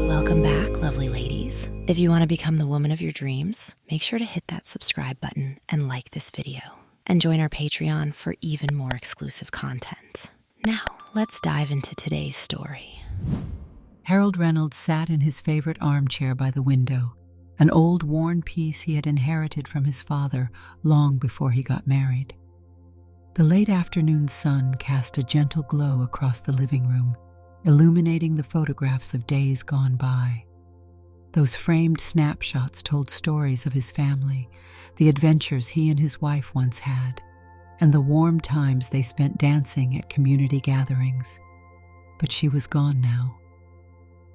Welcome back, lovely ladies. If you want to become the woman of your dreams, make sure to hit that subscribe button and like this video. And join our Patreon for even more exclusive content. Now, let's dive into today's story. Harold Reynolds sat in his favorite armchair by the window, an old worn piece he had inherited from his father long before he got married. The late afternoon sun cast a gentle glow across the living room, illuminating the photographs of days gone by. Those framed snapshots told stories of his family, the adventures he and his wife once had, and the warm times they spent dancing at community gatherings. But she was gone now.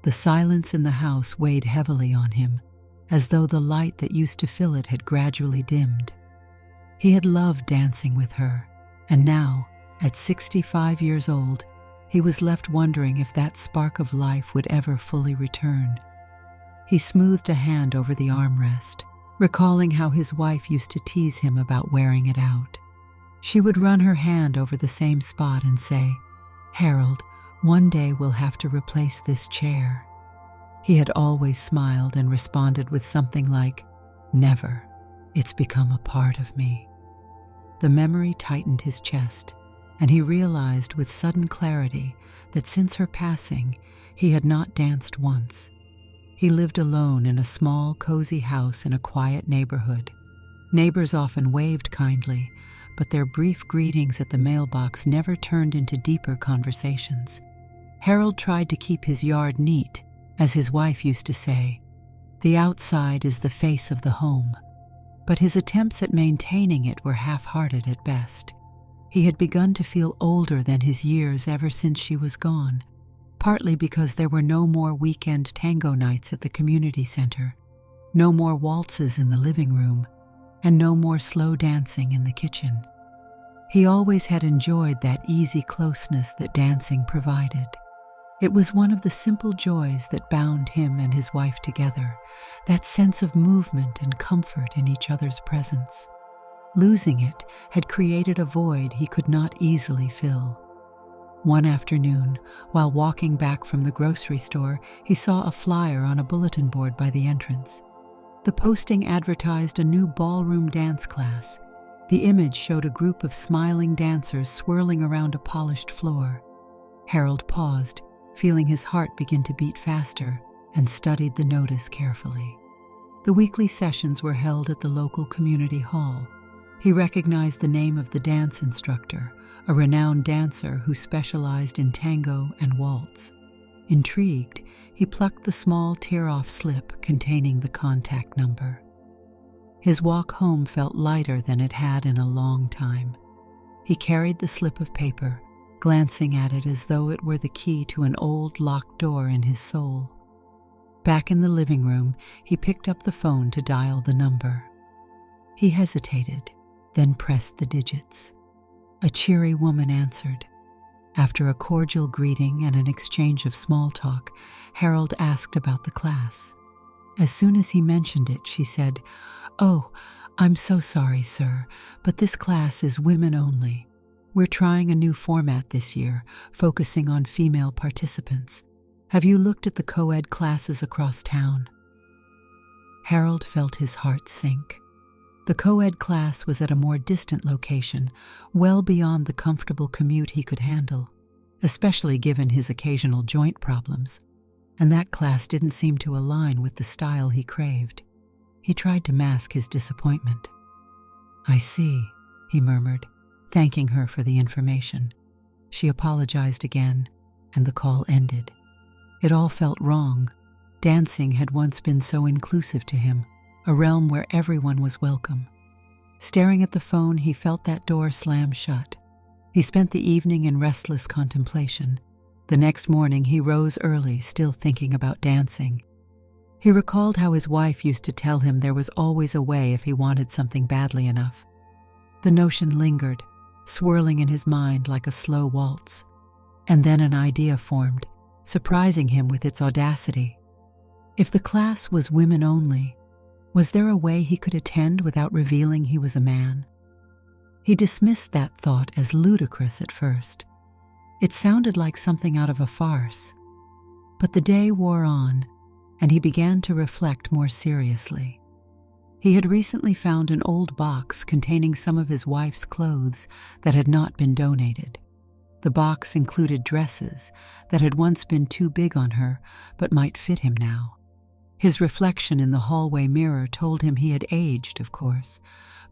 The silence in the house weighed heavily on him, as though the light that used to fill it had gradually dimmed. He had loved dancing with her, and now, at 65 years old, he was left wondering if that spark of life would ever fully return. He smoothed a hand over the armrest, recalling how his wife used to tease him about wearing it out. She would run her hand over the same spot and say, "Harold, one day we'll have to replace this chair." He had always smiled and responded with something like, "Never. It's become a part of me." The memory tightened his chest, and he realized with sudden clarity that since her passing, he had not danced once. He lived alone in a small, cozy house in a quiet neighborhood. Neighbors often waved kindly, but their brief greetings at the mailbox never turned into deeper conversations. Harold tried to keep his yard neat, as his wife used to say. The outside is the face of the home. But his attempts at maintaining it were half-hearted at best. He had begun to feel older than his years ever since she was gone, partly because there were no more weekend tango nights at the community center, no more waltzes in the living room, and no more slow dancing in the kitchen. He always had enjoyed that easy closeness that dancing provided. It was one of the simple joys that bound him and his wife together, that sense of movement and comfort in each other's presence. Losing it had created a void he could not easily fill. One afternoon, while walking back from the grocery store, he saw a flyer on a bulletin board by the entrance. The posting advertised a new ballroom dance class. The image showed a group of smiling dancers swirling around a polished floor. Harold paused, feeling his heart begin to beat faster, and studied the notice carefully. The weekly sessions were held at the local community hall. He recognized the name of the dance instructor, a renowned dancer who specialized in tango and waltz. Intrigued, he plucked the small tear-off slip containing the contact number. His walk home felt lighter than it had in a long time. He carried the slip of paper, glancing at it as though it were the key to an old locked door in his soul. Back in the living room, he picked up the phone to dial the number. He hesitated, then pressed the digits. A cheery woman answered. After a cordial greeting and an exchange of small talk, Harold asked about the class. As soon as he mentioned it, she said, "Oh, I'm so sorry, sir, but this class is women only. We're trying a new format this year, focusing on female participants. Have you looked at the co-ed classes across town?" Harold felt his heart sink. The co-ed class was at a more distant location, well beyond the comfortable commute he could handle, especially given his occasional joint problems, and that class didn't seem to align with the style he craved. He tried to mask his disappointment. "I see," he murmured, thanking her for the information. She apologized again, and the call ended. It all felt wrong. Dancing had once been so inclusive to him, a realm where everyone was welcome. Staring at the phone, he felt that door slam shut. He spent the evening in restless contemplation. The next morning, he rose early, still thinking about dancing. He recalled how his wife used to tell him there was always a way if he wanted something badly enough. The notion lingered, swirling in his mind like a slow waltz. And then an idea formed, surprising him with its audacity. If the class was women only, was there a way he could attend without revealing he was a man? He dismissed that thought as ludicrous at first. It sounded like something out of a farce. But the day wore on, and he began to reflect more seriously. He had recently found an old box containing some of his wife's clothes that had not been donated. The box included dresses that had once been too big on her but might fit him now. His reflection in the hallway mirror told him he had aged, of course,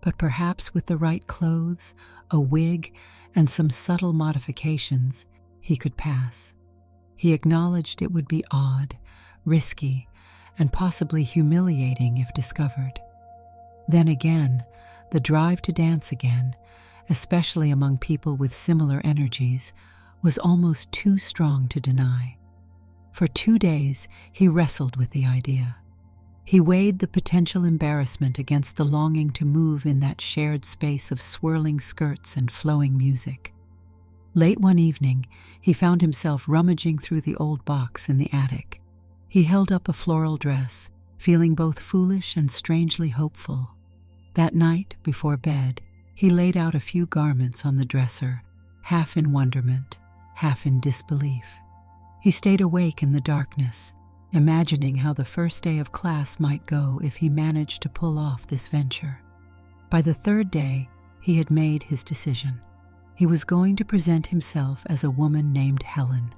but perhaps with the right clothes, a wig, and some subtle modifications, he could pass. He acknowledged it would be odd, risky, and possibly humiliating if discovered. Then again, the drive to dance again, especially among people with similar energies, was almost too strong to deny. For 2 days, he wrestled with the idea. He weighed the potential embarrassment against the longing to move in that shared space of swirling skirts and flowing music. Late one evening, he found himself rummaging through the old box in the attic. He held up a floral dress, feeling both foolish and strangely hopeful. That night, before bed, he laid out a few garments on the dresser, half in wonderment, half in disbelief. He stayed awake in the darkness, imagining how the first day of class might go if he managed to pull off this venture. By the 3rd day, he had made his decision. He was going to present himself as a woman named Helen.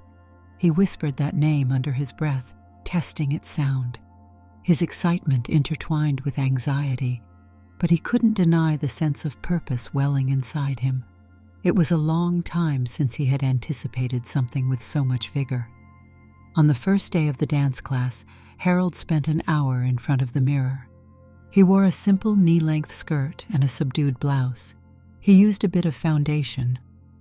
He whispered that name under his breath, testing its sound. His excitement intertwined with anxiety, but he couldn't deny the sense of purpose welling inside him. It was a long time since he had anticipated something with so much vigor. On the first day of the dance class, Harold spent an hour in front of the mirror. He wore a simple knee-length skirt and a subdued blouse. He used a bit of foundation,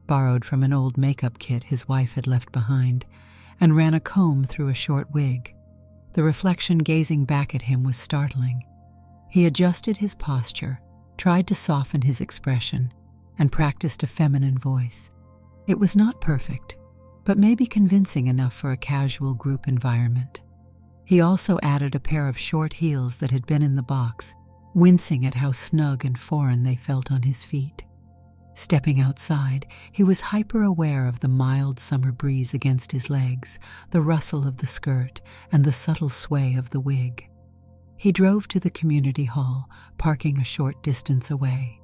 borrowed from an old makeup kit his wife had left behind, and ran a comb through a short wig. The reflection gazing back at him was startling. He adjusted his posture, tried to soften his expression, and practiced a feminine voice. It was not perfect, but maybe convincing enough for a casual group environment. He also added a pair of short heels that had been in the box, wincing at how snug and foreign they felt on his feet. Stepping outside, he was hyper-aware of the mild summer breeze against his legs, the rustle of the skirt, and the subtle sway of the wig. He drove to the community hall, parking a short distance away.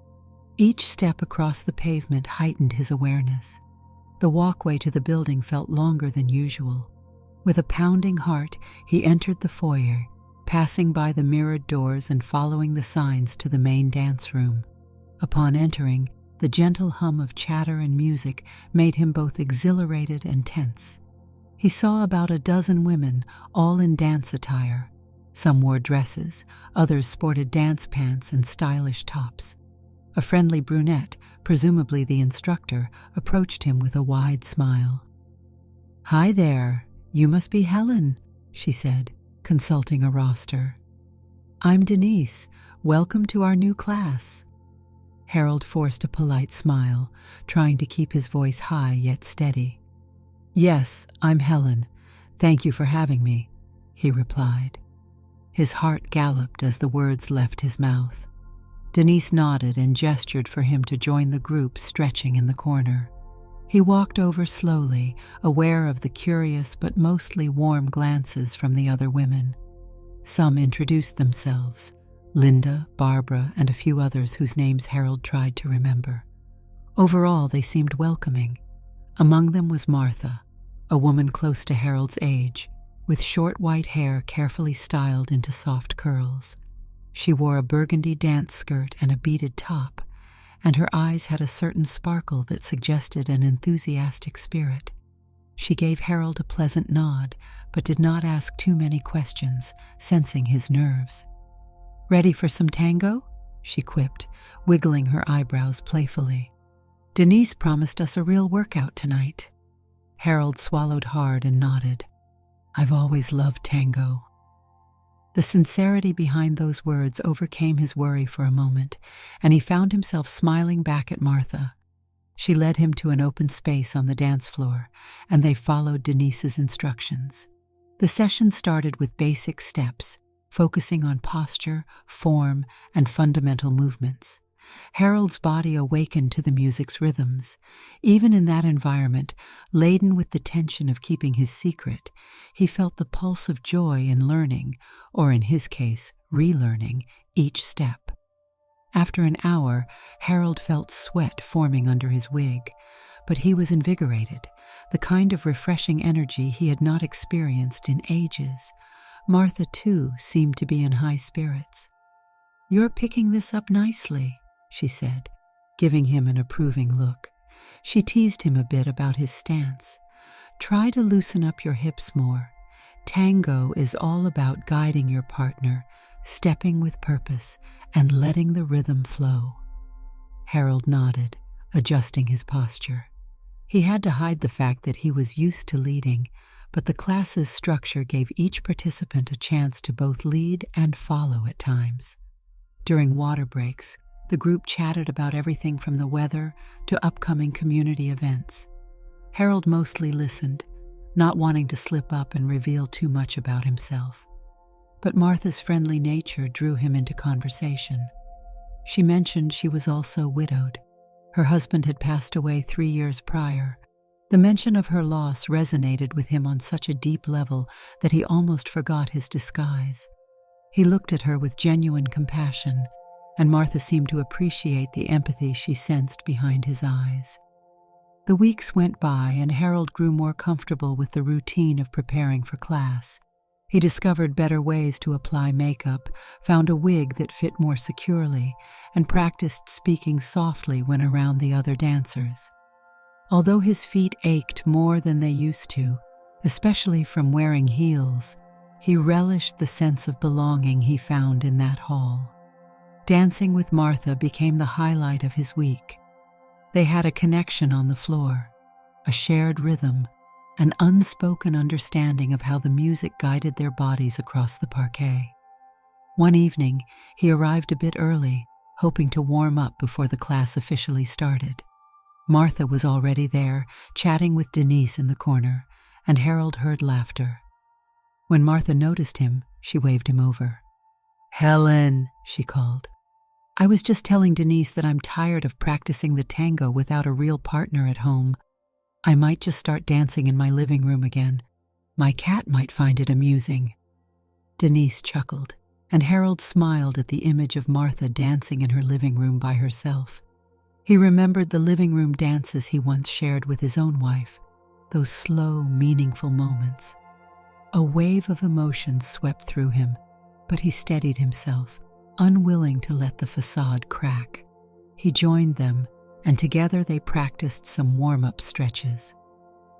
Each step across the pavement heightened his awareness. The walkway to the building felt longer than usual. With a pounding heart, he entered the foyer, passing by the mirrored doors and following the signs to the main dance room. Upon entering, the gentle hum of chatter and music made him both exhilarated and tense. He saw about a dozen women, all in dance attire. Some wore dresses, others sported dance pants and stylish tops. A friendly brunette, presumably the instructor, approached him with a wide smile. "Hi there, you must be Helen," she said, consulting a roster. "I'm Denise. Welcome to our new class." Harold forced a polite smile, trying to keep his voice high yet steady. "Yes, I'm Helen. Thank you for having me," he replied. His heart galloped as the words left his mouth. Denise nodded and gestured for him to join the group stretching in the corner. He walked over slowly, aware of the curious but mostly warm glances from the other women. Some introduced themselves, Linda, Barbara, and a few others whose names Harold tried to remember. Overall, they seemed welcoming. Among them was Martha, a woman close to Harold's age, with short white hair carefully styled into soft curls. She wore a burgundy dance skirt and a beaded top, and her eyes had a certain sparkle that suggested an enthusiastic spirit. She gave Harold a pleasant nod, but did not ask too many questions, sensing his nerves. "Ready for some tango?" she quipped, wiggling her eyebrows playfully. "Denise promised us a real workout tonight." Harold swallowed hard and nodded. "I've always loved tango." The sincerity behind those words overcame his worry for a moment, and he found himself smiling back at Martha. She led him to an open space on the dance floor, and they followed Denise's instructions. The session started with basic steps, focusing on posture, form, and fundamental movements. Harold's body awakened to the music's rhythms. Even in that environment, laden with the tension of keeping his secret, he felt the pulse of joy in learning, or in his case, relearning, each step. After an hour, Harold felt sweat forming under his wig, but he was invigorated, the kind of refreshing energy he had not experienced in ages. Martha, too, seemed to be in high spirits. "You're picking this up nicely," she said, giving him an approving look. She teased him a bit about his stance. "Try to loosen up your hips more. Tango is all about guiding your partner, stepping with purpose, and letting the rhythm flow." Harold nodded, adjusting his posture. He had to hide the fact that he was used to leading, but the class's structure gave each participant a chance to both lead and follow at times. During water breaks, the group chatted about everything from the weather to upcoming community events. Harold mostly listened, not wanting to slip up and reveal too much about himself. But Martha's friendly nature drew him into conversation. She mentioned she was also widowed. Her husband had passed away 3 years prior. The mention of her loss resonated with him on such a deep level that he almost forgot his disguise. He looked at her with genuine compassion, and Martha seemed to appreciate the empathy she sensed behind his eyes. The weeks went by, and Harold grew more comfortable with the routine of preparing for class. He discovered better ways to apply makeup, found a wig that fit more securely, and practiced speaking softly when around the other dancers. Although his feet ached more than they used to, especially from wearing heels, he relished the sense of belonging he found in that hall. Dancing with Martha became the highlight of his week. They had a connection on the floor, a shared rhythm, an unspoken understanding of how the music guided their bodies across the parquet. One evening, he arrived a bit early, hoping to warm up before the class officially started. Martha was already there, chatting with Denise in the corner, and Harold heard laughter. When Martha noticed him, she waved him over. "Helen," she called. "I was just telling Denise that I'm tired of practicing the tango without a real partner at home. I might just start dancing in my living room again. My cat might find it amusing." Denise chuckled, and Harold smiled at the image of Martha dancing in her living room by herself. He remembered the living room dances he once shared with his own wife, those slow, meaningful moments. A wave of emotion swept through him, but he steadied himself, unwilling to let the facade crack. He joined them, and together they practiced some warm-up stretches.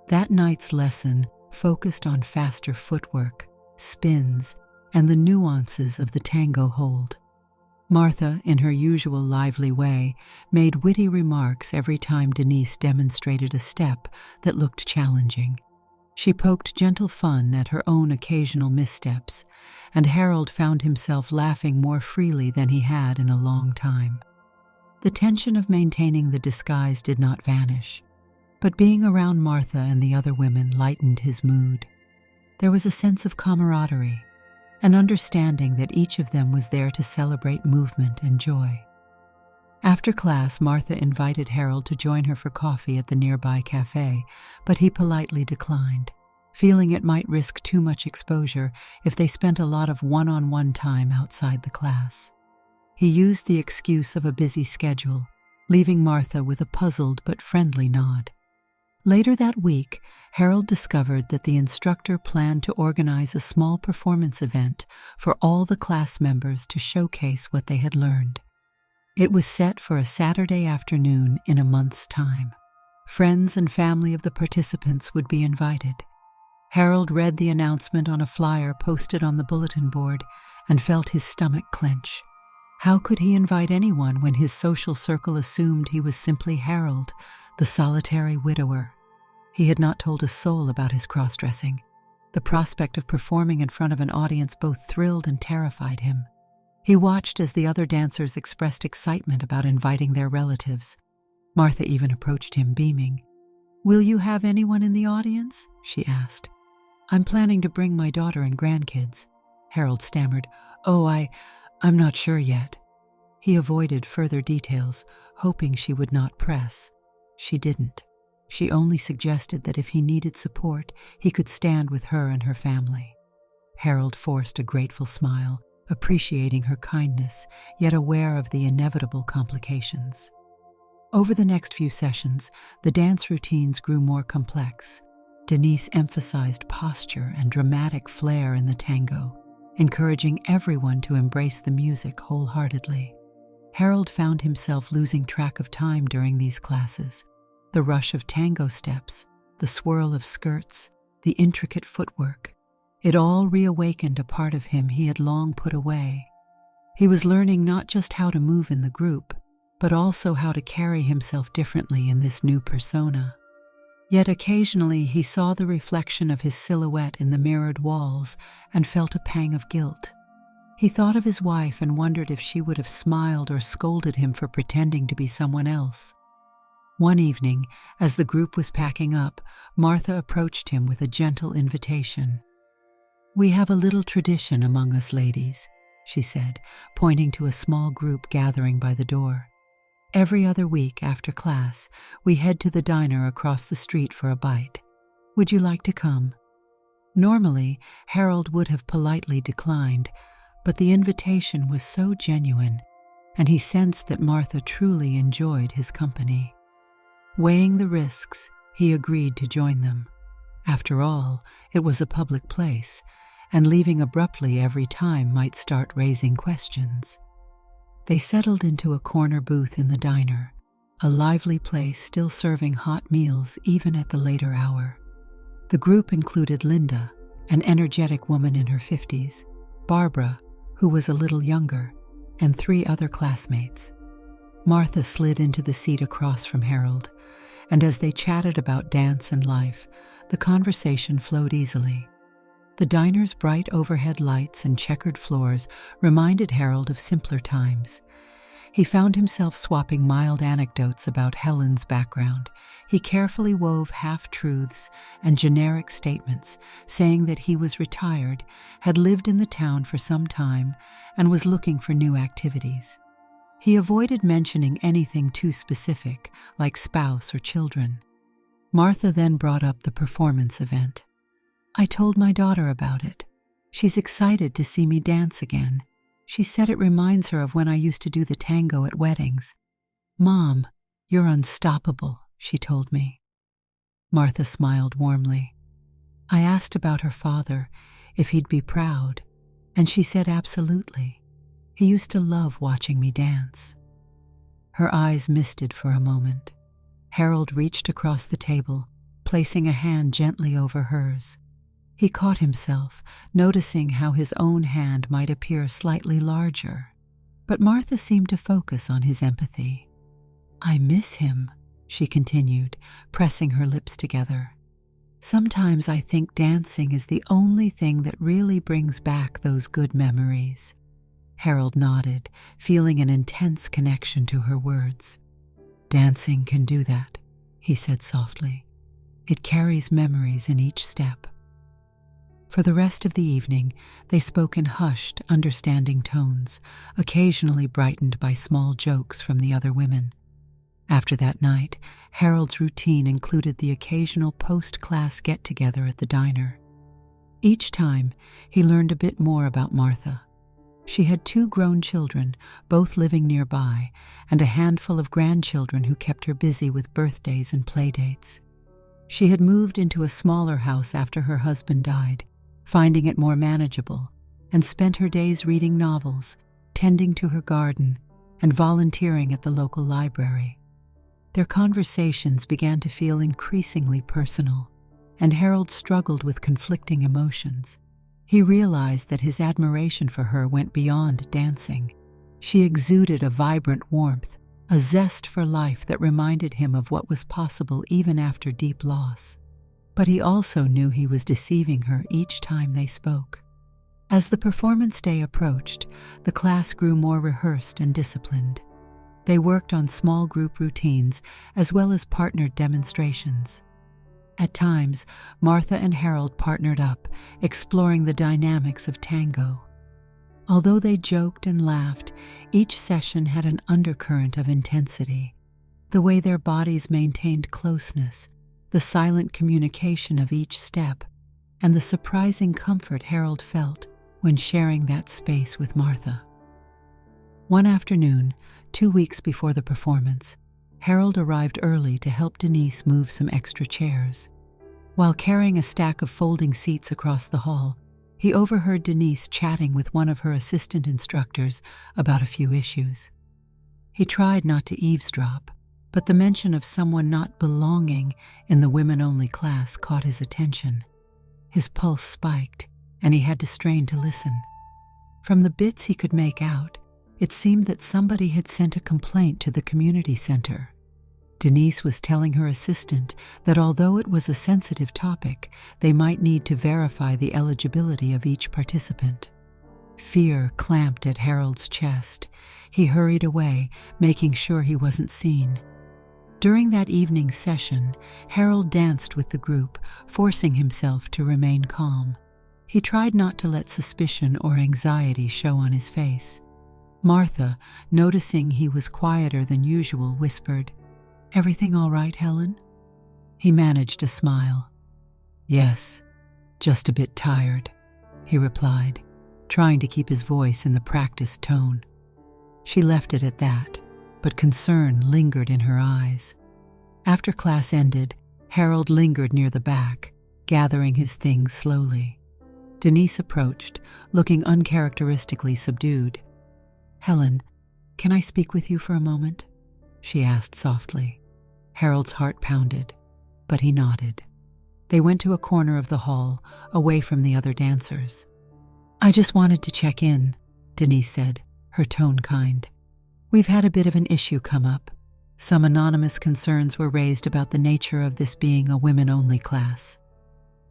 That night's lesson focused on faster footwork, spins, and the nuances of the tango hold. Martha, in her usual lively way, made witty remarks every time Denise demonstrated a step that looked challenging. She poked gentle fun at her own occasional missteps, and Harold found himself laughing more freely than he had in a long time. The tension of maintaining the disguise did not vanish, but being around Martha and the other women lightened his mood. There was a sense of camaraderie, an understanding that each of them was there to celebrate movement and joy. After class, Martha invited Harold to join her for coffee at the nearby cafe, but he politely declined, feeling it might risk too much exposure if they spent a lot of one-on-one time outside the class. He used the excuse of a busy schedule, leaving Martha with a puzzled but friendly nod. Later that week, Harold discovered that the instructor planned to organize a small performance event for all the class members to showcase what they had learned. It was set for a Saturday afternoon in a month's time. Friends and family of the participants would be invited. Harold read the announcement on a flyer posted on the bulletin board and felt his stomach clench. How could he invite anyone when his social circle assumed he was simply Harold, the solitary widower? He had not told a soul about his cross-dressing. The prospect of performing in front of an audience both thrilled and terrified him. He watched as the other dancers expressed excitement about inviting their relatives. Martha even approached him, beaming. "Will you have anyone in the audience?" she asked. "I'm planning to bring my daughter and grandkids." Harold stammered. "Oh, I'm not sure yet." He avoided further details, hoping she would not press. She didn't. She only suggested that if he needed support, he could stand with her and her family. Harold forced a grateful smile, appreciating her kindness, yet aware of the inevitable complications. Over the next few sessions, the dance routines grew more complex. Denise emphasized posture and dramatic flair in the tango, encouraging everyone to embrace the music wholeheartedly. Harold found himself losing track of time during these classes. The rush of tango steps, the swirl of skirts, the intricate footwork. It all reawakened a part of him he had long put away. He was learning not just how to move in the group, but also how to carry himself differently in this new persona. Yet occasionally he saw the reflection of his silhouette in the mirrored walls and felt a pang of guilt. He thought of his wife and wondered if she would have smiled or scolded him for pretending to be someone else. One evening, as the group was packing up, Martha approached him with a gentle invitation. "We have a little tradition among us ladies," she said, pointing to a small group gathering by the door. "Every other week after class, we head to the diner across the street for a bite. Would you like to come?" Normally, Harold would have politely declined, but the invitation was so genuine, and he sensed that Martha truly enjoyed his company. Weighing the risks, he agreed to join them. After all, it was a public place, and leaving abruptly every time might start raising questions. They settled into a corner booth in the diner, a lively place still serving hot meals even at the later hour. The group included Linda, an energetic woman in her 50s, Barbara, who was a little younger, and 3 other classmates. Martha slid into the seat across from Harold, and as they chatted about dance and life, the conversation flowed easily. The diner's bright overhead lights and checkered floors reminded Harold of simpler times. He found himself swapping mild anecdotes about Helen's background. He carefully wove half-truths and generic statements, saying that he was retired, had lived in the town for some time, and was looking for new activities. He avoided mentioning anything too specific, like spouse or children. Martha then brought up the performance event. "I told my daughter about it. She's excited to see me dance again. She said it reminds her of when I used to do the tango at weddings. 'Mom, you're unstoppable,' she told me." Martha smiled warmly. "I asked about her father, if he'd be proud, and she said absolutely. He used to love watching me dance." Her eyes misted for a moment. Harold reached across the table, placing a hand gently over hers. He caught himself, noticing how his own hand might appear slightly larger, but Martha seemed to focus on his empathy. "I miss him," she continued, pressing her lips together. "Sometimes I think dancing is the only thing that really brings back those good memories." Harold nodded, feeling an intense connection to her words. "Dancing can do that," he said softly. "It carries memories in each step." For the rest of the evening, they spoke in hushed, understanding tones, occasionally brightened by small jokes from the other women. After that night, Harold's routine included the occasional post-class get-together at the diner. Each time, he learned a bit more about Martha. She had 2 grown children, both living nearby, and a handful of grandchildren who kept her busy with birthdays and playdates. She had moved into a smaller house after her husband died, finding it more manageable, and spent her days reading novels, tending to her garden, and volunteering at the local library. Their conversations began to feel increasingly personal, and Harold struggled with conflicting emotions. He realized that his admiration for her went beyond dancing. She exuded a vibrant warmth, a zest for life that reminded him of what was possible even after deep loss. But he also knew he was deceiving her each time they spoke. As the performance day approached, the class grew more rehearsed and disciplined. They worked on small group routines as well as partnered demonstrations. At times, Martha and Harold partnered up, exploring the dynamics of tango. Although they joked and laughed, each session had an undercurrent of intensity. The way their bodies maintained closeness, the silent communication of each step, and the surprising comfort Harold felt when sharing that space with Martha. One afternoon, 2 weeks before the performance, Harold arrived early to help Denise move some extra chairs. While carrying a stack of folding seats across the hall, he overheard Denise chatting with one of her assistant instructors about a few issues. He tried not to eavesdrop, but the mention of someone not belonging in the women-only class caught his attention. His pulse spiked, and he had to strain to listen. From the bits he could make out, it seemed that somebody had sent a complaint to the community center. Denise was telling her assistant that although it was a sensitive topic, they might need to verify the eligibility of each participant. Fear clamped at Harold's chest. He hurried away, making sure he wasn't seen. During that evening's session, Harold danced with the group, forcing himself to remain calm. He tried not to let suspicion or anxiety show on his face. Martha, noticing he was quieter than usual, whispered, "Everything all right, Helen?" He managed a smile. "Yes, just a bit tired," he replied, trying to keep his voice in the practiced tone. She left it at that, but concern lingered in her eyes. After class ended, Harold lingered near the back, gathering his things slowly. Denise approached, looking uncharacteristically subdued. "Helen, can I speak with you for a moment?" she asked softly. Harold's heart pounded, but he nodded. They went to a corner of the hall, away from the other dancers. "I just wanted to check in," Denise said, her tone kind. "We've had a bit of an issue come up. Some anonymous concerns were raised about the nature of this being a women-only class."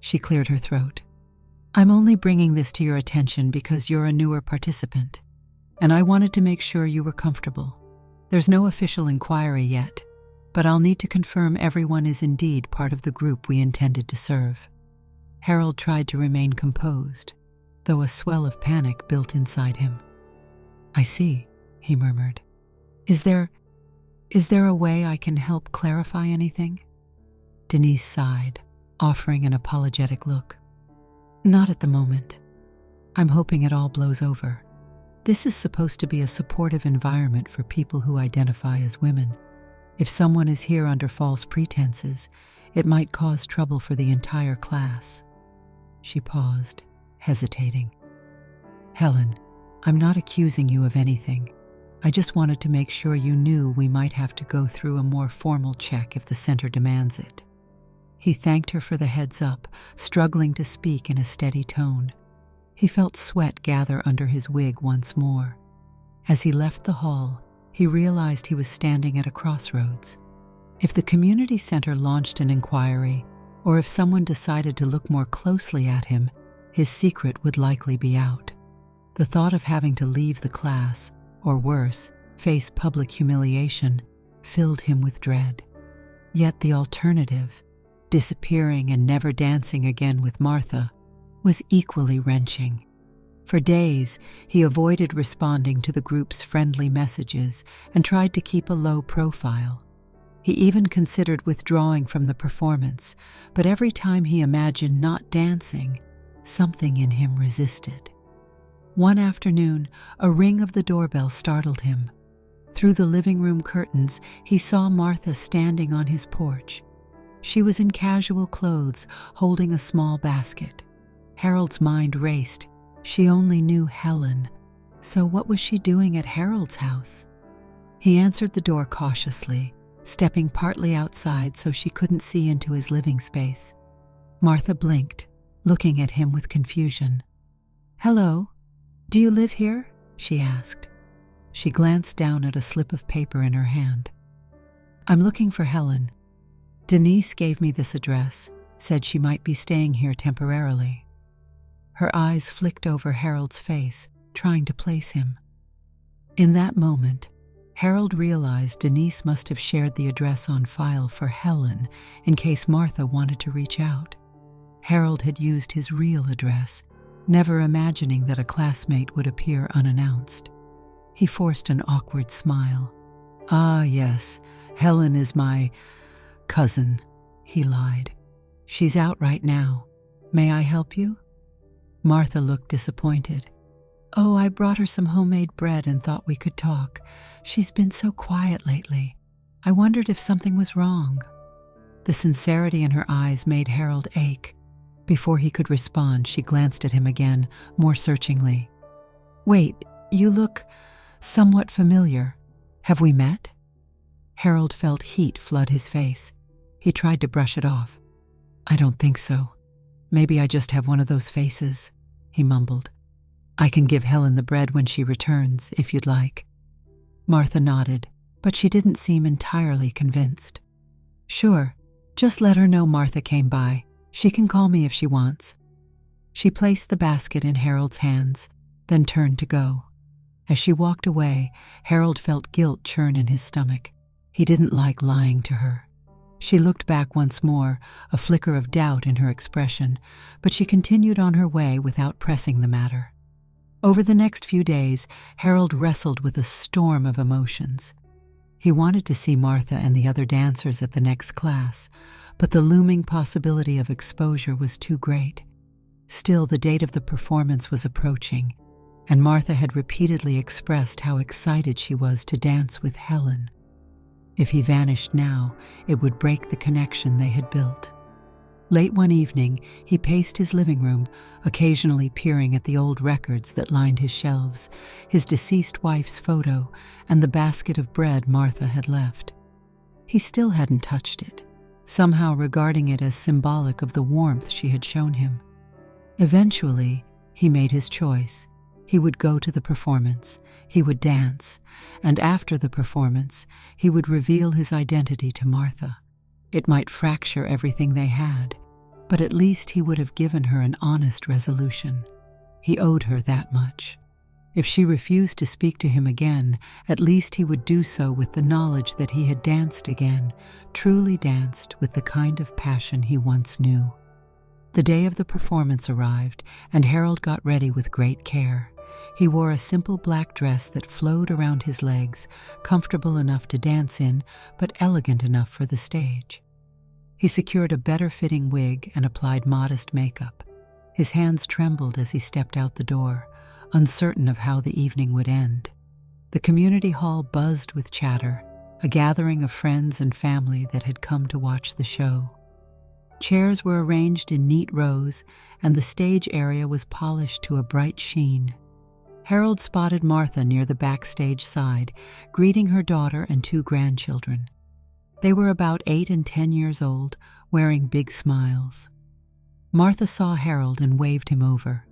She cleared her throat. "I'm only bringing this to your attention because you're a newer participant, and I wanted to make sure you were comfortable. There's no official inquiry yet, but I'll need to confirm everyone is indeed part of the group we intended to serve." Harold tried to remain composed, though a swell of panic built inside him. "I see," he murmured. Is there a way I can help clarify anything?" Denise sighed, offering an apologetic look. "Not at the moment. I'm hoping it all blows over. This is supposed to be a supportive environment for people who identify as women. If someone is here under false pretenses, it might cause trouble for the entire class." She paused, hesitating. "Helen, I'm not accusing you of anything. I just wanted to make sure you knew we might have to go through a more formal check if the center demands it." He thanked her for the heads up, struggling to speak in a steady tone. He felt sweat gather under his wig once more. As he left the hall, he realized he was standing at a crossroads. If the community center launched an inquiry, or if someone decided to look more closely at him, his secret would likely be out. The thought of having to leave the class, or worse, face public humiliation, filled him with dread. Yet the alternative, disappearing and never dancing again with Martha, was equally wrenching. For days, he avoided responding to the group's friendly messages and tried to keep a low profile. He even considered withdrawing from the performance, but every time he imagined not dancing, something in him resisted. One afternoon, a ring of the doorbell startled him. Through the living room curtains, he saw Martha standing on his porch. She was in casual clothes, holding a small basket. Harold's mind raced. She only knew Helen. So what was she doing at Harold's house? He answered the door cautiously, stepping partly outside so she couldn't see into his living space. Martha blinked, looking at him with confusion. "Hello? Do you live here?" she asked. She glanced down at a slip of paper in her hand. "I'm looking for Helen. Denise gave me this address, said she might be staying here temporarily." Her eyes flicked over Harold's face, trying to place him. In that moment, Harold realized Denise must have shared the address on file for Helen in case Martha wanted to reach out. Harold had used his real address, never imagining that a classmate would appear unannounced. He forced an awkward smile. "Ah, yes, Helen is my cousin," he lied. "She's out right now. May I help you?" Martha looked disappointed. "Oh, I brought her some homemade bread and thought we could talk. She's been so quiet lately. I wondered if something was wrong." The sincerity in her eyes made Harold ache. Before he could respond, she glanced at him again, more searchingly. "Wait, you look somewhat familiar. Have we met?" Harold felt heat flood his face. He tried to brush it off. "I don't think so. Maybe I just have one of those faces," he mumbled. "I can give Helen the bread when she returns, if you'd like." Martha nodded, but she didn't seem entirely convinced. "Sure, just let her know Martha came by. She can call me if she wants." She placed the basket in Harold's hands, then turned to go. As she walked away, Harold felt guilt churn in his stomach. He didn't like lying to her. She looked back once more, a flicker of doubt in her expression, but she continued on her way without pressing the matter. Over the next few days, Harold wrestled with a storm of emotions. He wanted to see Martha and the other dancers at the next class, but the looming possibility of exposure was too great. Still, the date of the performance was approaching, and Martha had repeatedly expressed how excited she was to dance with Helen. If he vanished now, it would break the connection they had built. Late one evening, he paced his living room, occasionally peering at the old records that lined his shelves, his deceased wife's photo, and the basket of bread Martha had left. He still hadn't touched it, somehow regarding it as symbolic of the warmth she had shown him. Eventually, he made his choice. He would go to the performance, he would dance, and after the performance, he would reveal his identity to Martha. It might fracture everything they had, but at least he would have given her an honest resolution. He owed her that much. If she refused to speak to him again, at least he would do so with the knowledge that he had danced again, truly danced with the kind of passion he once knew. The day of the performance arrived, and Harold got ready with great care. He wore a simple black dress that flowed around his legs, comfortable enough to dance in, but elegant enough for the stage. He secured a better-fitting wig and applied modest makeup. His hands trembled as he stepped out the door, uncertain of how the evening would end. The community hall buzzed with chatter, a gathering of friends and family that had come to watch the show. Chairs were arranged in neat rows, and the stage area was polished to a bright sheen. Harold spotted Martha near the backstage side, greeting her daughter and 2 grandchildren. They were about 8 and 10 years old, wearing big smiles. Martha saw Harold and waved him over.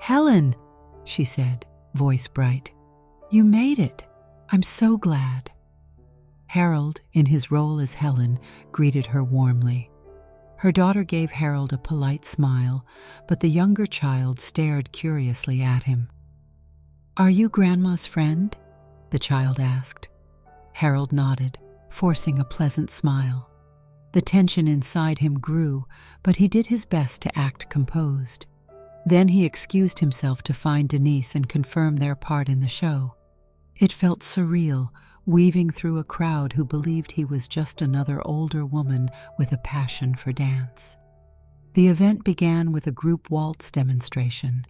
"Helen," she said, voice bright. "You made it. I'm so glad." Harold, in his role as Helen, greeted her warmly. Her daughter gave Harold a polite smile, but the younger child stared curiously at him. "Are you Grandma's friend?" the child asked. Harold nodded, forcing a pleasant smile. The tension inside him grew, but he did his best to act composed. Then he excused himself to find Denise and confirm their part in the show. It felt surreal, weaving through a crowd who believed he was just another older woman with a passion for dance. The event began with a group waltz demonstration.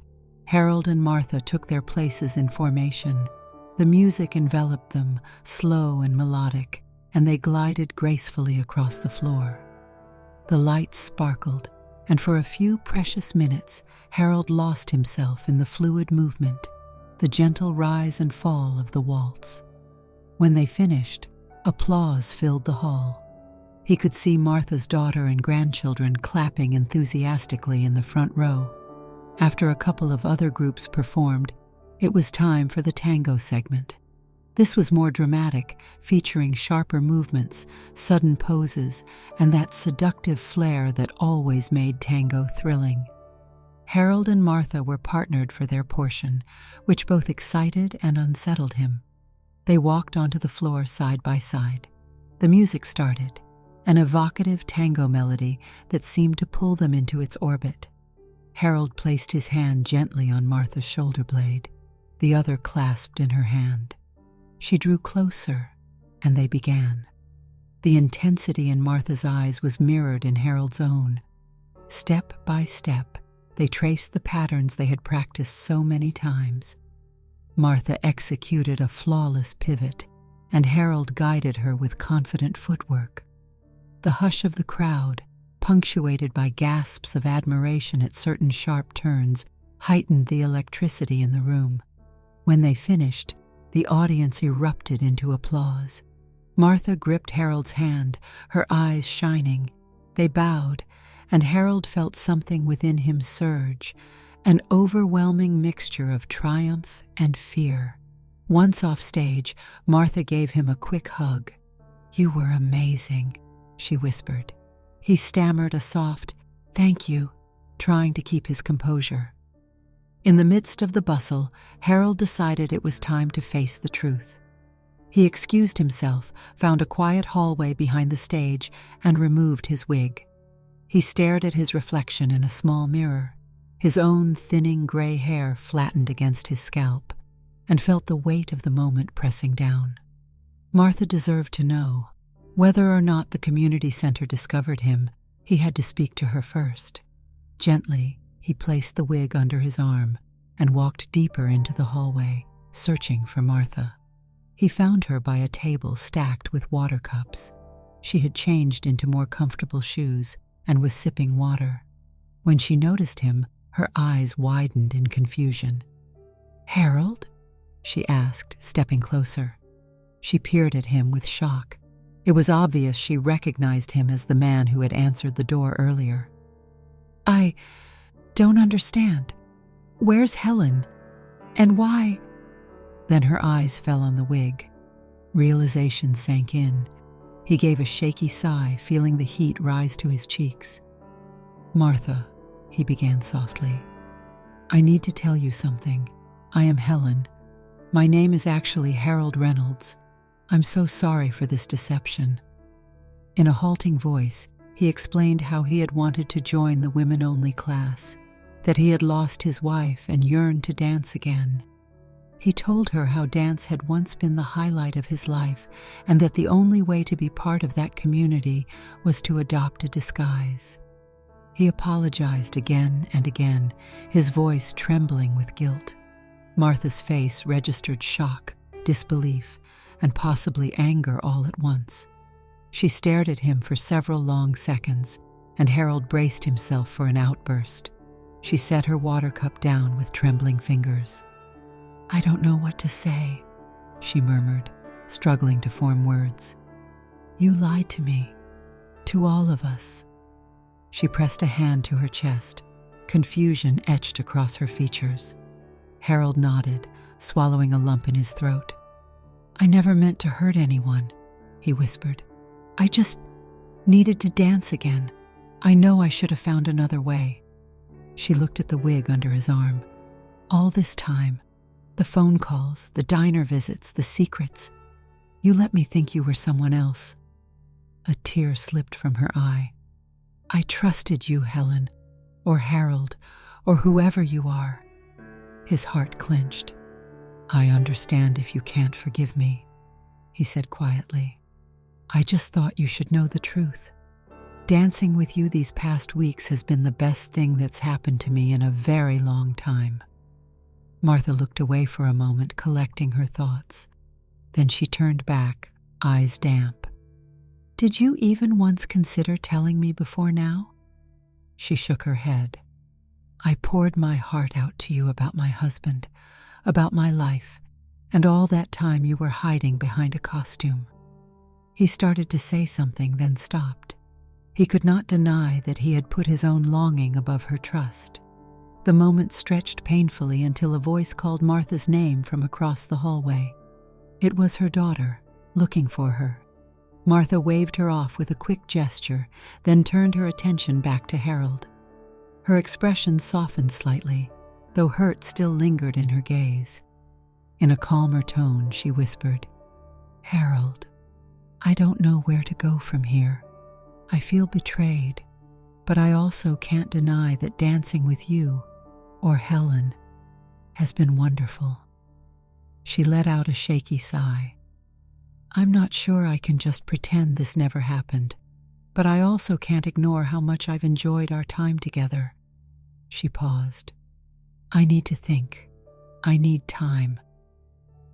Harold and Martha took their places in formation. The music enveloped them, slow and melodic, and they glided gracefully across the floor. The lights sparkled, and for a few precious minutes, Harold lost himself in the fluid movement, the gentle rise and fall of the waltz. When they finished, applause filled the hall. He could see Martha's daughter and grandchildren clapping enthusiastically in the front row. After a couple of other groups performed, it was time for the tango segment. This was more dramatic, featuring sharper movements, sudden poses, and that seductive flair that always made tango thrilling. Harold and Martha were partnered for their portion, which both excited and unsettled him. They walked onto the floor side by side. The music started, an evocative tango melody that seemed to pull them into its orbit. Harold placed his hand gently on Martha's shoulder blade, the other clasped in her hand. She drew closer, and they began. The intensity in Martha's eyes was mirrored in Harold's own. Step by step, they traced the patterns they had practiced so many times. Martha executed a flawless pivot, and Harold guided her with confident footwork. The hush of the crowd, punctuated by gasps of admiration at certain sharp turns, heightened the electricity in the room. When they finished, the audience erupted into applause. Martha gripped Harold's hand, her eyes shining. They bowed, and Harold felt something within him surge, an overwhelming mixture of triumph and fear. Once off stage, Martha gave him a quick hug. "You were amazing," she whispered. He stammered a soft, "Thank you," trying to keep his composure. In the midst of the bustle, Harold decided it was time to face the truth. He excused himself, found a quiet hallway behind the stage, and removed his wig. He stared at his reflection in a small mirror, his own thinning gray hair flattened against his scalp, and felt the weight of the moment pressing down. Martha deserved to know. Whether or not the community center discovered him, he had to speak to her first. Gently, he placed the wig under his arm and walked deeper into the hallway, searching for Martha. He found her by a table stacked with water cups. She had changed into more comfortable shoes and was sipping water. When she noticed him, her eyes widened in confusion. "Harold?" she asked, stepping closer. She peered at him with shock. It was obvious she recognized him as the man who had answered the door earlier. "I don't understand. Where's Helen? And why?" Then her eyes fell on the wig. Realization sank in. He gave a shaky sigh, feeling the heat rise to his cheeks. "Martha," he began softly, "I need to tell you something. I am Helen. My name is actually Harold Reynolds. I'm so sorry for this deception." In a halting voice, he explained how he had wanted to join the women-only class, that he had lost his wife and yearned to dance again. He told her how dance had once been the highlight of his life, and that the only way to be part of that community was to adopt a disguise. He apologized again and again, his voice trembling with guilt. Martha's face registered shock, disbelief, and possibly anger all at once. She stared at him for several long seconds, and Harold braced himself for an outburst. She set her water cup down with trembling fingers. "I don't know what to say," she murmured, struggling to form words. "You lied to me, to all of us." She pressed a hand to her chest, confusion etched across her features. Harold nodded, swallowing a lump in his throat. "I never meant to hurt anyone," he whispered. "I just needed to dance again. I know I should have found another way." She looked at the wig under his arm. "All this time, the phone calls, the diner visits, the secrets, you let me think you were someone else." A tear slipped from her eye. "I trusted you, Helen, or Harold, or whoever you are." His heart clenched. "I understand if you can't forgive me," he said quietly. "I just thought you should know the truth. Dancing with you these past weeks has been the best thing that's happened to me in a very long time." Martha looked away for a moment, collecting her thoughts. Then she turned back, eyes damp. "Did you even once consider telling me before now?" She shook her head. "I poured my heart out to you about my husband, about my life, and all that time you were hiding behind a costume." He started to say something, then stopped. He could not deny that he had put his own longing above her trust. The moment stretched painfully until a voice called Martha's name from across the hallway. It was her daughter, looking for her. Martha waved her off with a quick gesture, then turned her attention back to Harold. Her expression softened slightly, though hurt still lingered in her gaze. In a calmer tone, she whispered, "Harold, I don't know where to go from here. I feel betrayed, but I also can't deny that dancing with you, or Helen, has been wonderful." She let out a shaky sigh. "I'm not sure I can just pretend this never happened, but I also can't ignore how much I've enjoyed our time together." She paused. "I need to think. I need time."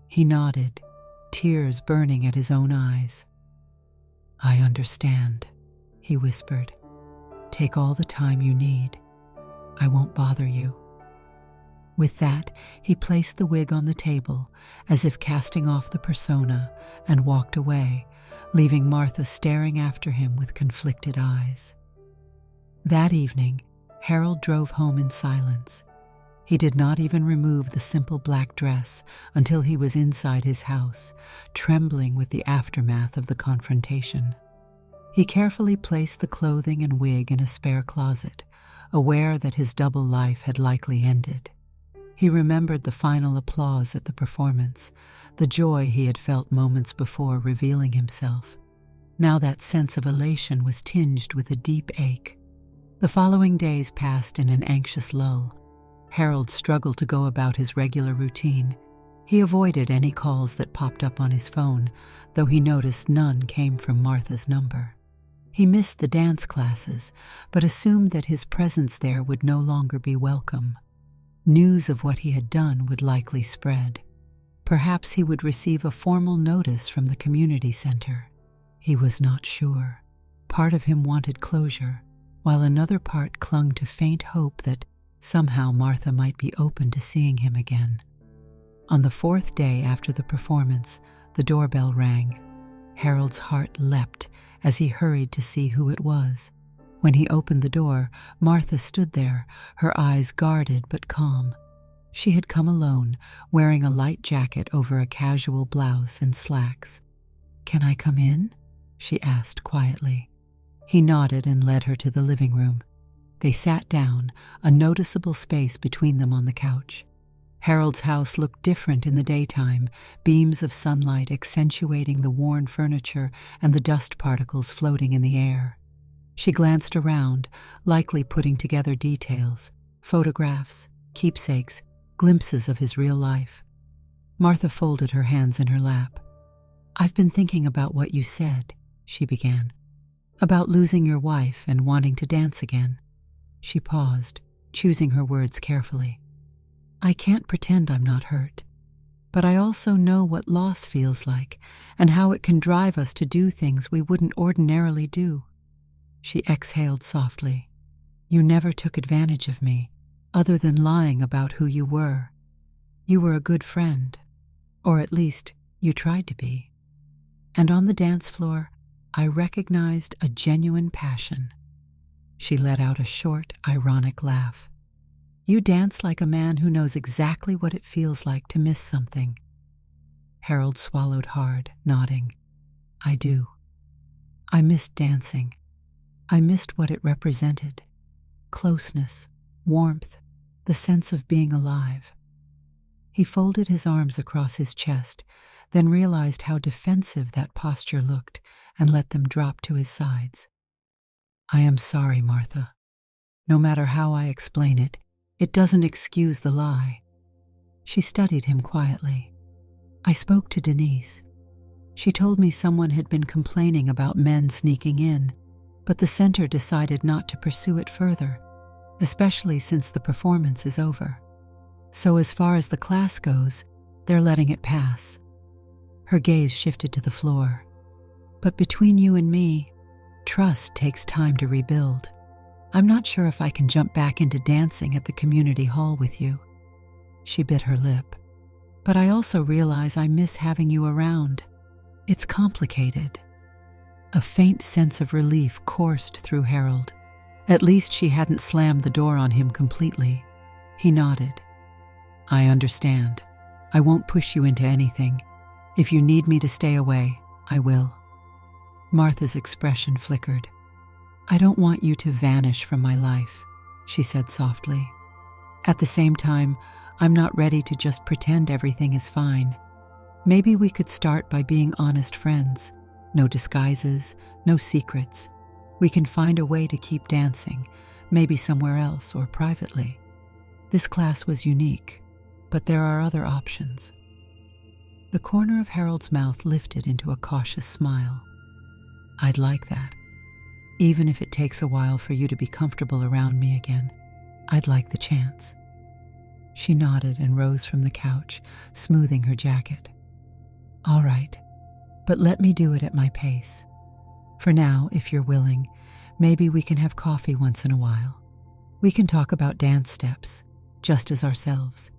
He nodded, tears burning at his own eyes. "I understand," he whispered. "Take all the time you need. I won't bother you." With that, he placed the wig on the table, as if casting off the persona, and walked away, leaving Martha staring after him with conflicted eyes. That evening, Harold drove home in silence. He did not even remove the simple black dress until he was inside his house, trembling with the aftermath of the confrontation. He carefully placed the clothing and wig in a spare closet, aware that his double life had likely ended. He remembered the final applause at the performance, the joy he had felt moments before revealing himself. Now that sense of elation was tinged with a deep ache. The following days passed in an anxious lull. Harold struggled to go about his regular routine. He avoided any calls that popped up on his phone, though he noticed none came from Martha's number. He missed the dance classes, but assumed that his presence there would no longer be welcome. News of what he had done would likely spread. Perhaps he would receive a formal notice from the community center. He was not sure. Part of him wanted closure, while another part clung to faint hope that somehow Martha might be open to seeing him again. On the fourth day after the performance, the doorbell rang. Harold's heart leapt as he hurried to see who it was. When he opened the door, Martha stood there, her eyes guarded but calm. She had come alone, wearing a light jacket over a casual blouse and slacks. "Can I come in?" she asked quietly. He nodded and led her to the living room. They sat down, a noticeable space between them on the couch. Harold's house looked different in the daytime, beams of sunlight accentuating the worn furniture and the dust particles floating in the air. She glanced around, likely putting together details, photographs, keepsakes, glimpses of his real life. Martha folded her hands in her lap. "I've been thinking about what you said," she began. "About losing your wife and wanting to dance again." She paused, choosing her words carefully. "I can't pretend I'm not hurt, but I also know what loss feels like and how it can drive us to do things we wouldn't ordinarily do." She exhaled softly. "You never took advantage of me, other than lying about who you were. You were a good friend, or at least you tried to be. And on the dance floor, I recognized a genuine passion." She let out a short, ironic laugh. "You dance like a man who knows exactly what it feels like to miss something." Harold swallowed hard, nodding. "I do. I missed dancing. I missed what it represented. Closeness, warmth, the sense of being alive." He folded his arms across his chest, then realized how defensive that posture looked and let them drop to his sides. "I am sorry, Martha. No matter how I explain it, it doesn't excuse the lie." She studied him quietly. "I spoke to Denise. She told me someone had been complaining about men sneaking in, but the center decided not to pursue it further, especially since the performance is over. So as far as the class goes, they're letting it pass." Her gaze shifted to the floor. "But between you and me, trust takes time to rebuild. I'm not sure if I can jump back into dancing at the community hall with you." She bit her lip. "But I also realize I miss having you around. It's complicated." A faint sense of relief coursed through Harold. At least she hadn't slammed the door on him completely. He nodded. "I understand. I won't push you into anything. If you need me to stay away, I will." Martha's expression flickered. "I don't want you to vanish from my life," she said softly. "At the same time, I'm not ready to just pretend everything is fine. Maybe we could start by being honest friends. No disguises, no secrets. We can find a way to keep dancing, maybe somewhere else or privately. This class was unique, but there are other options. The corner of Harold's mouth lifted into a cautious smile. I'd like that. Even if it takes a while for you to be comfortable around me again, I'd like the chance. She nodded and rose from the couch, smoothing her jacket. All right, but let me do it at my pace. For now, if you're willing, maybe we can have coffee once in a while. We can talk about dance steps, just as ourselves.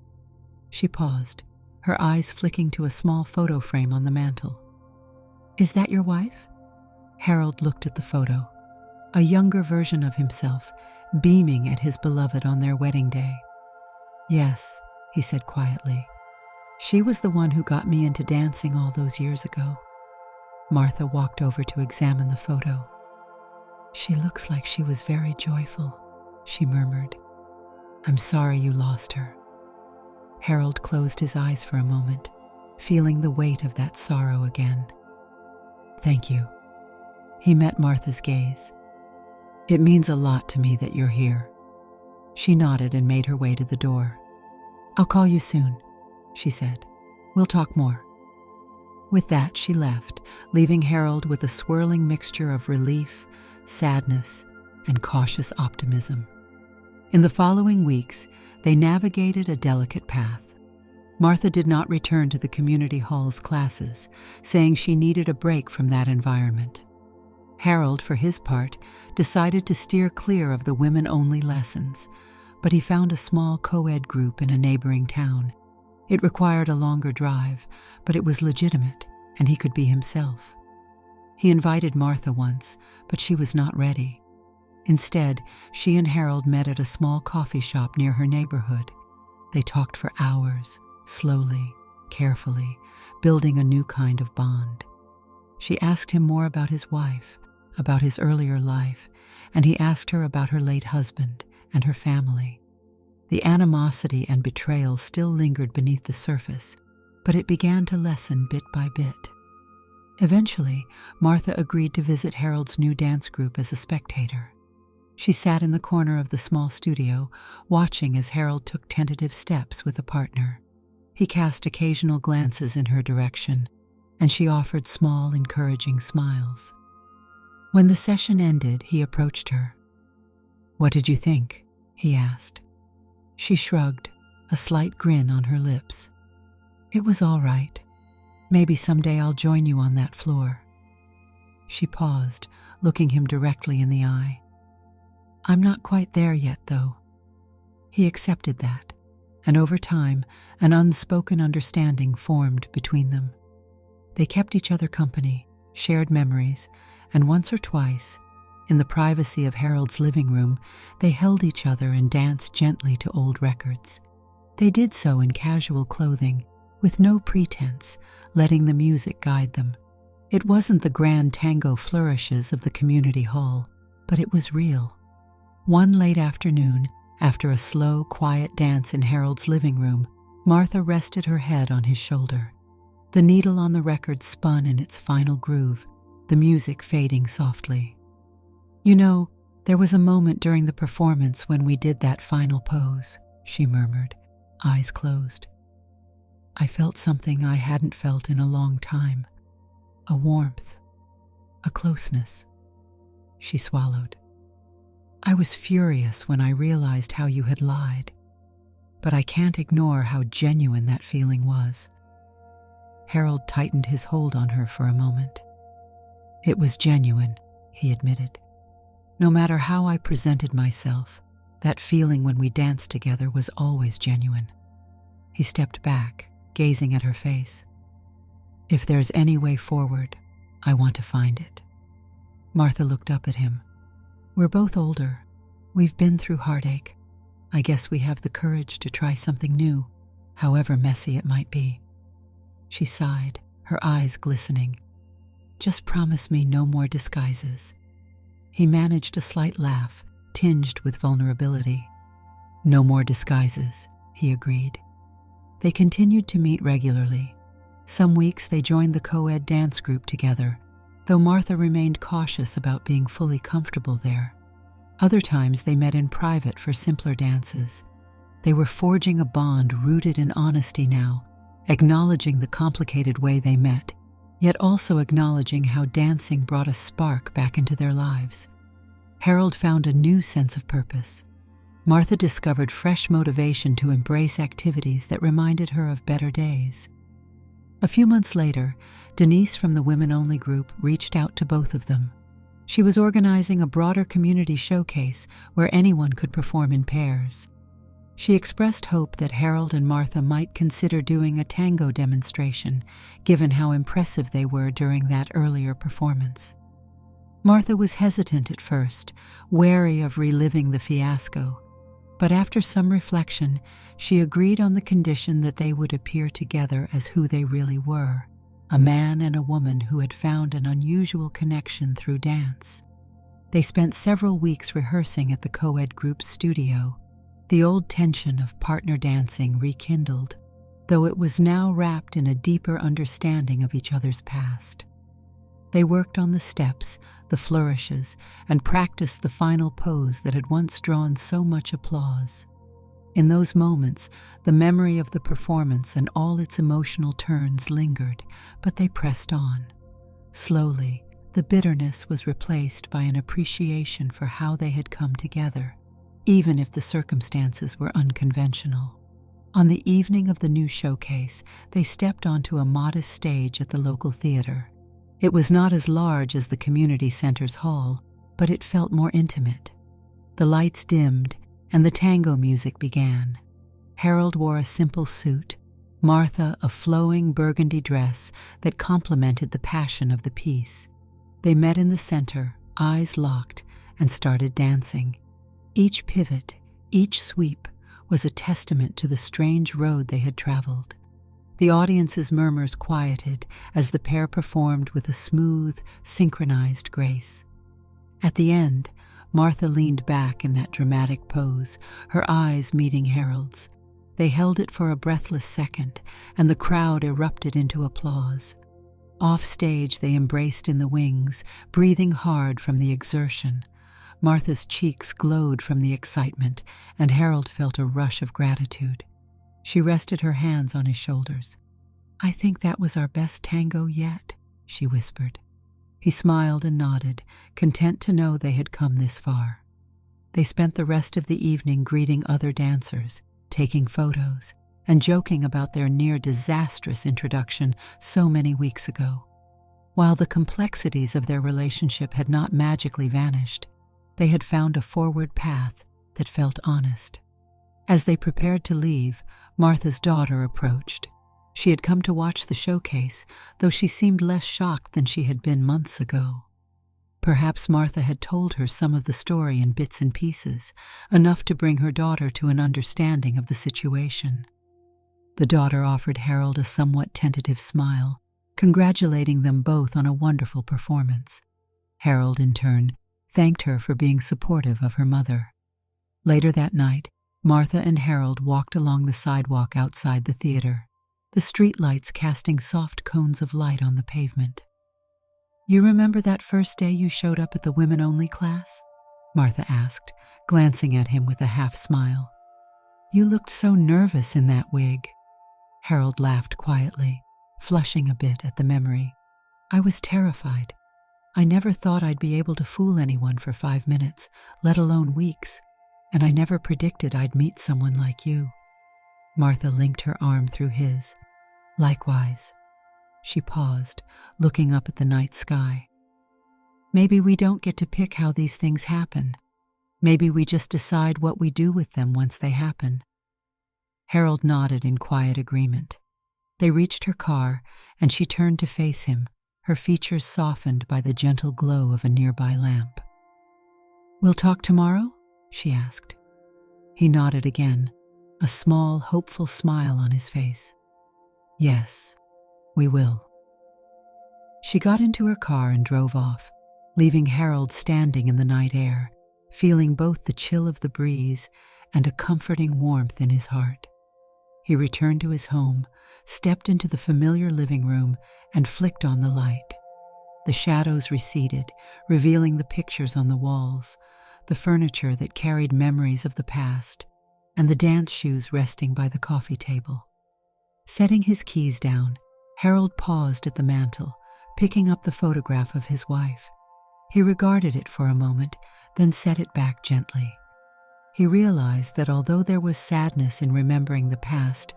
She paused, her eyes flicking to a small photo frame on the mantel. Is that your wife? Harold looked at the photo, a younger version of himself, beaming at his beloved on their wedding day. Yes, he said quietly. She was the one who got me into dancing all those years ago. Martha walked over to examine the photo. She looks like she was very joyful, she murmured. I'm sorry you lost her. Harold closed his eyes for a moment, feeling the weight of that sorrow again. Thank you. He met Martha's gaze. It means a lot to me that you're here. She nodded and made her way to the door. I'll call you soon, she said. We'll talk more. With that, she left, leaving Harold with a swirling mixture of relief, sadness, and cautious optimism. In the following weeks, they navigated a delicate path. Martha did not return to the community hall's classes, saying she needed a break from that environment. Harold, for his part, decided to steer clear of the women-only lessons, but he found a small co-ed group in a neighboring town. It required a longer drive, but it was legitimate, and he could be himself. He invited Martha once, but she was not ready. Instead, she and Harold met at a small coffee shop near her neighborhood. They talked for hours, slowly, carefully, building a new kind of bond. She asked him more about his wife, about his earlier life, and he asked her about her late husband and her family. The animosity and betrayal still lingered beneath the surface, but it began to lessen bit by bit. Eventually, Martha agreed to visit Harold's new dance group as a spectator. She sat in the corner of the small studio, watching as Harold took tentative steps with a partner. He cast occasional glances in her direction, and she offered small, encouraging smiles. When the session ended, he approached her. What did you think? He asked. She shrugged, a slight grin on her lips. It was all right. Maybe someday I'll join you on that floor. She paused, looking him directly in the eye. I'm not quite there yet, though. He accepted that, and over time, an unspoken understanding formed between them. They kept each other company, shared memories, and once or twice, in the privacy of Harold's living room, they held each other and danced gently to old records. They did so in casual clothing, with no pretense, letting the music guide them. It wasn't the grand tango flourishes of the community hall, but it was real. One late afternoon, after a slow, quiet dance in Harold's living room, Martha rested her head on his shoulder. The needle on the record spun in its final groove, the music fading softly. You know, there was a moment during the performance when we did that final pose, she murmured, eyes closed. I felt something I hadn't felt in a long time. A warmth, a closeness. She swallowed. I was furious when I realized how you had lied, but I can't ignore how genuine that feeling was. Harold tightened his hold on her for a moment. It was genuine, he admitted. No matter how I presented myself, that feeling when we danced together was always genuine. He stepped back, gazing at her face. If there's any way forward, I want to find it. Martha looked up at him. We're both older. We've been through heartache. I guess we have the courage to try something new, however messy it might be. She sighed, her eyes glistening. Just promise me no more disguises. He managed a slight laugh, tinged with vulnerability. No more disguises, he agreed. They continued to meet regularly. Some weeks they joined the co-ed dance group together, though Martha remained cautious about being fully comfortable there. Other times they met in private for simpler dances. They were forging a bond rooted in honesty now, acknowledging the complicated way they met, yet also acknowledging how dancing brought a spark back into their lives. Harold found a new sense of purpose. Martha discovered fresh motivation to embrace activities that reminded her of better days. A few months later, Denise from the women-only group reached out to both of them. She was organizing a broader community showcase where anyone could perform in pairs. She expressed hope that Harold and Martha might consider doing a tango demonstration, given how impressive they were during that earlier performance. Martha was hesitant at first, wary of reliving the fiasco, but after some reflection, she agreed on the condition that they would appear together as who they really were, a man and a woman who had found an unusual connection through dance. They spent several weeks rehearsing at the co-ed group's studio, the old tension of partner dancing rekindled, though it was now wrapped in a deeper understanding of each other's past. They worked on the steps, the flourishes, and practiced the final pose that had once drawn so much applause. In those moments, the memory of the performance and all its emotional turns lingered, but they pressed on. Slowly, the bitterness was replaced by an appreciation for how they had come together, even if the circumstances were unconventional. On the evening of the new showcase, they stepped onto a modest stage at the local theater. It was not as large as the community center's hall, but it felt more intimate. The lights dimmed, and the tango music began. Harold wore a simple suit, Martha a flowing burgundy dress that complemented the passion of the piece. They met in the center, eyes locked, and started dancing. Each pivot, each sweep, was a testament to the strange road they had traveled. The audience's murmurs quieted as the pair performed with a smooth, synchronized grace. At the end, Martha leaned back in that dramatic pose, her eyes meeting Harold's. They held it for a breathless second, and the crowd erupted into applause. Off stage, they embraced in the wings, breathing hard from the exertion. Martha's cheeks glowed from the excitement, and Harold felt a rush of gratitude. She rested her hands on his shoulders. "I think that was our best tango yet," she whispered. He smiled and nodded, content to know they had come this far. They spent the rest of the evening greeting other dancers, taking photos, and joking about their near-disastrous introduction so many weeks ago. While the complexities of their relationship had not magically vanished, they had found a forward path that felt honest. As they prepared to leave, Martha's daughter approached. She had come to watch the showcase, though she seemed less shocked than she had been months ago. Perhaps Martha had told her some of the story in bits and pieces, enough to bring her daughter to an understanding of the situation. The daughter offered Harold a somewhat tentative smile, congratulating them both on a wonderful performance. Harold, in turn, thanked her for being supportive of her mother. Later that night, Martha and Harold walked along the sidewalk outside the theater, the streetlights casting soft cones of light on the pavement. "You remember that first day you showed up at the women-only class?" Martha asked, glancing at him with a half-smile. "You looked so nervous in that wig." Harold laughed quietly, flushing a bit at the memory. "I was terrified. I never thought I'd be able to fool anyone for 5 minutes, let alone weeks. And I never predicted I'd meet someone like you." Martha linked her arm through his. "Likewise." She paused, looking up at the night sky. "Maybe we don't get to pick how these things happen. Maybe we just decide what we do with them once they happen." Harold nodded in quiet agreement. They reached her car, and she turned to face him, her features softened by the gentle glow of a nearby lamp. "We'll talk tomorrow?" she asked. He nodded again, a small, hopeful smile on his face. "Yes, we will." She got into her car and drove off, leaving Harold standing in the night air, feeling both the chill of the breeze and a comforting warmth in his heart. He returned to his home, stepped into the familiar living room, and flicked on the light. The shadows receded, revealing the pictures on the walls, the furniture that carried memories of the past, and the dance shoes resting by the coffee table. Setting his keys down, Harold paused at the mantel, picking up the photograph of his wife. He regarded it for a moment, then set it back gently. He realized that although there was sadness in remembering the past,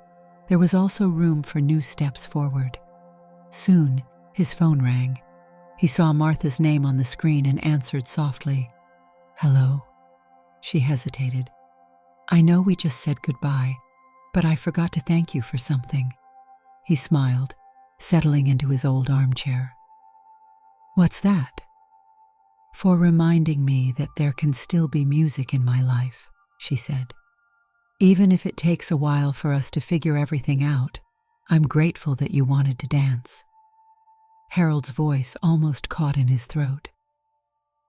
there was also room for new steps forward. Soon, his phone rang. He saw Martha's name on the screen and answered softly. "Hello." She hesitated. "I know we just said goodbye, but I forgot to thank you for something." He smiled, settling into his old armchair. "What's that?" "For reminding me that there can still be music in my life," she said. "Even if it takes a while for us to figure everything out, I'm grateful that you wanted to dance." Harold's voice almost caught in his throat.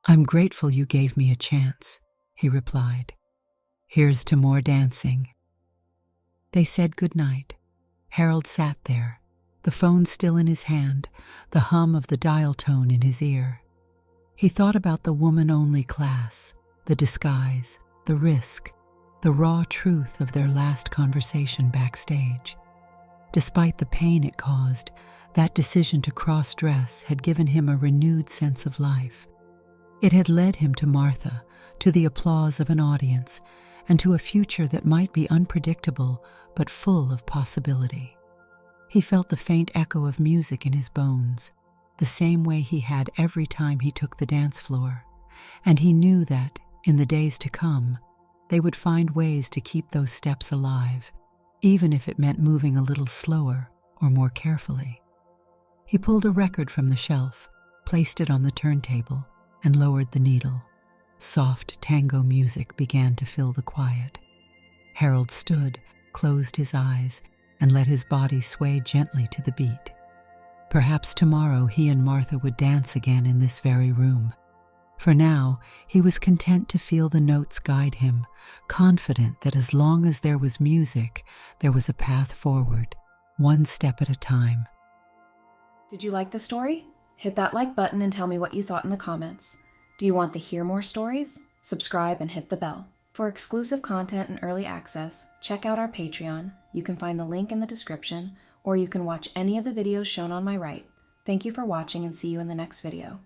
"I'm grateful you gave me a chance," he replied. "Here's to more dancing." They said goodnight. Harold sat there, the phone still in his hand, the hum of the dial tone in his ear. He thought about the woman-only class, the disguise, the risk, the raw truth of their last conversation backstage. Despite the pain it caused, that decision to cross-dress had given him a renewed sense of life. It had led him to Martha, to the applause of an audience, and to a future that might be unpredictable but full of possibility. He felt the faint echo of music in his bones, the same way he had every time he took the dance floor, and he knew that, in the days to come, they would find ways to keep those steps alive, even if it meant moving a little slower or more carefully. He pulled a record from the shelf, placed it on the turntable, and lowered the needle. Soft tango music began to fill the quiet. Harold stood, closed his eyes, and let his body sway gently to the beat. Perhaps tomorrow he and Martha would dance again in this very room. For now, he was content to feel the notes guide him, confident that as long as there was music, there was a path forward, one step at a time. Did you like the story? Hit that like button and tell me what you thought in the comments. Do you want to hear more stories? Subscribe and hit the bell. For exclusive content and early access, check out our Patreon. You can find the link in the description, or you can watch any of the videos shown on my right. Thank you for watching and see you in the next video.